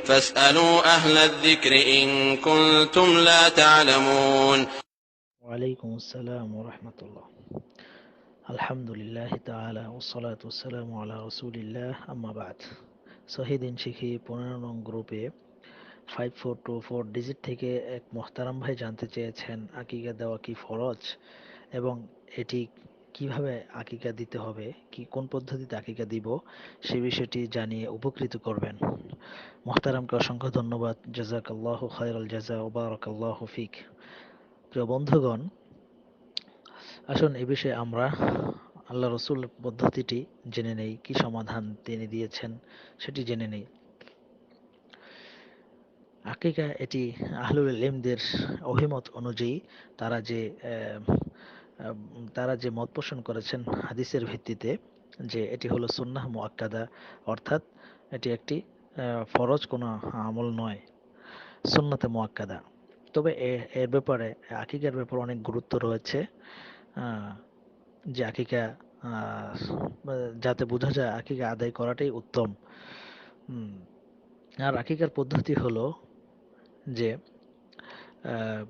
فاسألوا أهل الذكر إن كنتم لا تعلمون. ওয়ালাইকুম আসসালাম ওয়া রাহমাতুল্লাহ। আলহামদুলিল্লাহ তাআলা ওয়াসসালাতু ওয়াসসালামু আলা রাসূলিল্লাহ আম্মা বাদ। শহীদিন শিখি 15 নং গ্রুপে 5424 ডিজিট থেকে এক মোহতারাম ভাই জানতে চেয়েছেন আকিকা দেওয়া কি ফরজ এবং এটি কিভাবে আকিকা দিতে হবে, কি কোন পদ্ধতিতে আকিকা দিব সে বিষয়টি জানিয়ে উপকৃত করবেন। মোহতারামকে অসংখ্য ধন্যবাদ। জাযাকাল্লাহু খায়রাল জাযা ওয়া বারাকাল্লাহু ফিক। প্রিয় বন্ধুগণ, আসুন এ বিষয়ে আমরা আল্লাহ রসুল পদ্ধতিটি জেনে নেই, কি সমাধান তিনি দিয়েছেন সেটি জেনে নেই। আকিকা এটি আহলুল ইলমদের অভিমত অনুযায়ী তারা যে আহ, আহ, তারা যে মত পোষণ করেছেন হাদিসের ভিত্তিতে যে এটি হলো সুন্নাহ মুআক্কাদা, অর্থাৎ এটি একটি ফরজ কোনো আমল নয়, সুন্নাতে মুআক্কাদা। তবে এর ব্যাপারে আকিকার ব্যাপারে অনেক গুরুত্ব রয়েছে। আহ, যে আকিকা আহ, যাতে বোঝা যায় আকিকা আদায় করাটাই উত্তম। হুম, আর আকিকার পদ্ধতি হলো যে আহ,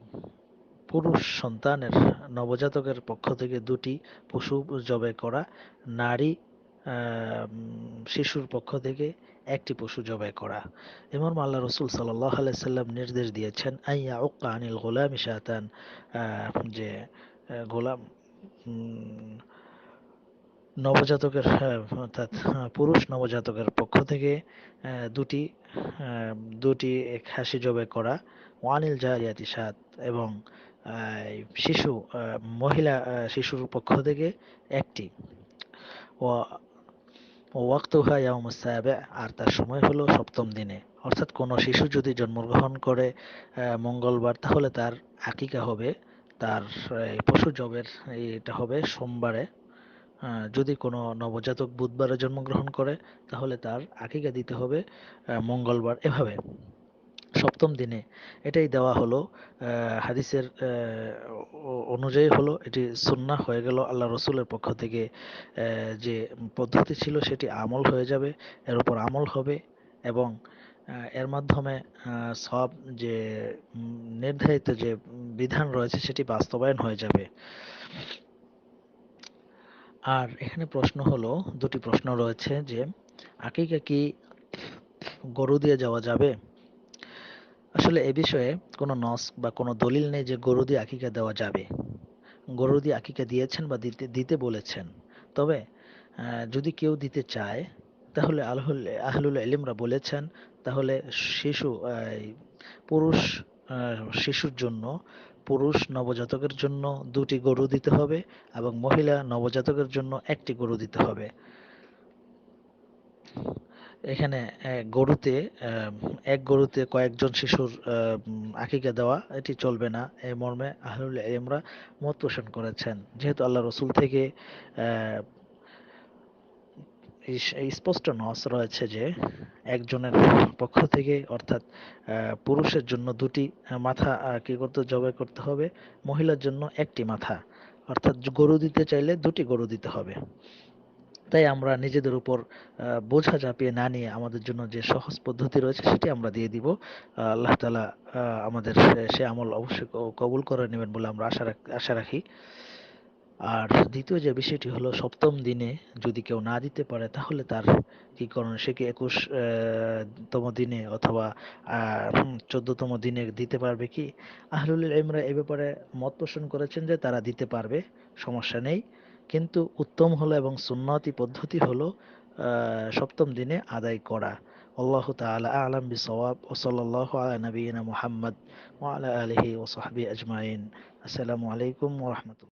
পুরুষ সন্তানের নবজাতকের পক্ষ থেকে দুটি পশু জবাই করা, নারী শিশুর পক্ষ থেকে একটি পশু জবাই করা। এমন আল্লাহ রসুল সাল্লাল্লাহু আলাইহি সাল্লাম নির্দেশ দিয়েছেন আইয়া উক্কা আনিল গোলামি শাতান, যে গোলাম উম, নবজাতকের, অর্থাৎ পুরুষ নবজাতকের পক্ষ থেকে দুটি দুটি খাসি জবাই করা, ওয়ানিল জারিয়াতি সাত, এবং শিশু মহিলা শিশুর পক্ষ থেকে একটি, ওয়াক্তুহা ইয়াউমুস সাবে', আর তার সময় হলো সপ্তম দিনে। অর্থাৎ কোনো শিশু যদি জন্মগ্রহণ করে মঙ্গলবার, তাহলে তার আকিকা হবে, তার পশু জবের এটা হবে সোমবারে। যদি কোনো নবজাতক বুধবারে জন্মগ্রহণ করে, তাহলে তার আকিকা দিতে হবে মঙ্গলবার, এভাবে সপ্তম দিনে। এটাই দেওয়া হলো হাদিসের অনুযায়ী হলো এটি সুন্নাহ হয়ে গেল, আল্লাহ রসুলের পক্ষ থেকে যে পদ্ধতি ছিল সেটি আমল হয়ে যাবে, এর উপর আমল হবে, এবং এর মাধ্যমে সব যে নির্ধারিত যে বিধান রয়েছে সেটি বাস্তবায়ন হয়ে যাবে। আর এখানে প্রশ্ন হলো, দুটি প্রশ্ন রয়েছে যে আকিকা কি গরু দিয়ে যাওয়া যাবে? আসলে এ বিষয়ে কোনো নস বা কোনো দলিল নেই যে গরু দিয়ে আকিকা দেওয়া যাবে। গরু দিয়ে আকিকা দিয়েছেন বা দিতে দিতে বলেছেন। তবে যদি কেউ দিতে চায়, তাহলে আহলুল ইলমরা বলেছেন তাহলে শিশু পুরুষ শিশুর জন্য, পুরুষ নবজাতকের জন্য দুটি গরু দিতে হবে এবং মহিলা নবজাতকের জন্য একটি গরু দিতে হবে। এখানে গরুতে আহ, এক গরুতে কয়েকজন শিশুর আকিকা দেওয়া এটি চলবে না, এই মর্মে আহলুল ইলমরা মত পোষণ করেছেন। যেহেতু আল্লাহ রসুল থেকে আহ, স্পষ্ট নস রয়েছে যে একজনের পক্ষ থেকে, অর্থাৎ পুরুষের জন্য দুটি মাথা কি করতে জবাই করতে হবে, মহিলার জন্য একটি মাথা, অর্থাৎ গরু দিতে চাইলে দুটি গরু দিতে হবে। তাই আমরা নিজেদের উপর বোঝা চাপিয়ে না নিয়ে আমাদের জন্য যে সহজ পদ্ধতি রয়েছে সেটি আমরা দিয়ে দিব। আল্লাহ তাআলা আমাদের সে আমল অবশ্যই কবুল করে নেবেন বলে আমরা আশা রাখি। আর দ্বিতীয় যে বিষয়টি হলো, সপ্তম দিনে যদি কেউ না দিতে পারে, তাহলে তার কি করণীয়? সে কি 21 তম দিনে অথবা 14তম দিনে দিতে পারবে কি? আহলুল ইলমরা এ ব্যাপারে মত পোষণ করেছেন যে তারা দিতে পারবে, সমস্যা নেই। কিন্তু উত্তম হলো এবং সুন্নতি পদ্ধতি হলো সপ্তম দিনে আদায় করা। আল্লাহু তাআলা আ'লাম বিসওয়াব, ওয়া সাল্লাল্লাহু আলা নবিয়িনা মুহাম্মদ ওয়া আলা আলিহি ওয়া সাহবিহি আজমাইন। আসসালামু আলাইকুম ওয়া রাহমাতুল্লাহ।